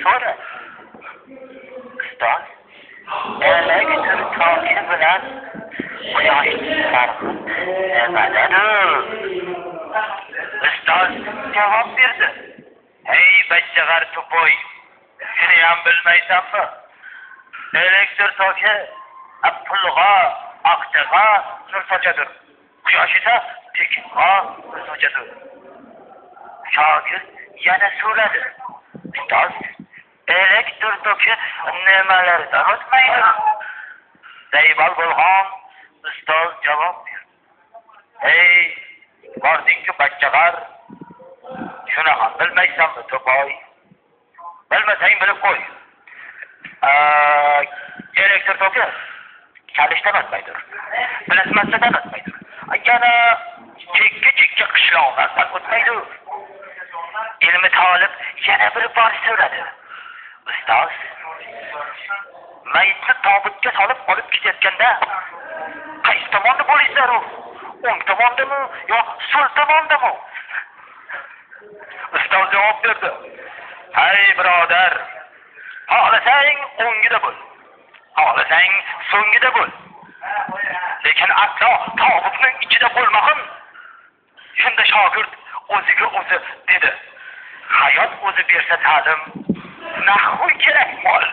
so'ra. Ustoz, elektr toki bilan quyoshning farqi nimadadir? Ustoz javob berdi. Hey bachchag'ar to'poy, seni ham bilmaysanmi? Elektr toki pulg'a, aqchaga nur sochadir. Quyosh esa tekinga nur sochadir. Shogird yana so'radi. Ustoz, elektr toki nimalardan o'tmaydi? Daybal bo'lgan ustoz javob berdi. Hey, bordingki bachchag'ar, shuni ham bilmaysanmi to'poy? Bilmasang bilib qo'y. Elektr toki chalishdan o'tmaydi. Plasmassadan o'tmaydi. Yana chekka qishloqlardan o'tmaydi. Ilmi talib yana bir bor so'radi. Ustoz, mayitni tobutga solib olib ketayotganda qaysi tomonda bo'lisizlar? O'ng tomondami yo so'l tomondami? Ustoz javob berdi. Hay birodar, xohlasang o'ngida bo'l, xohlasang so'ngida bo'l. Lekin aslo tobutning ichida bo'lmag'in. Shunda shogird o'ziga o'zi dedi. Hayot o'zi bersa ta'lim, nahvu kerak mol.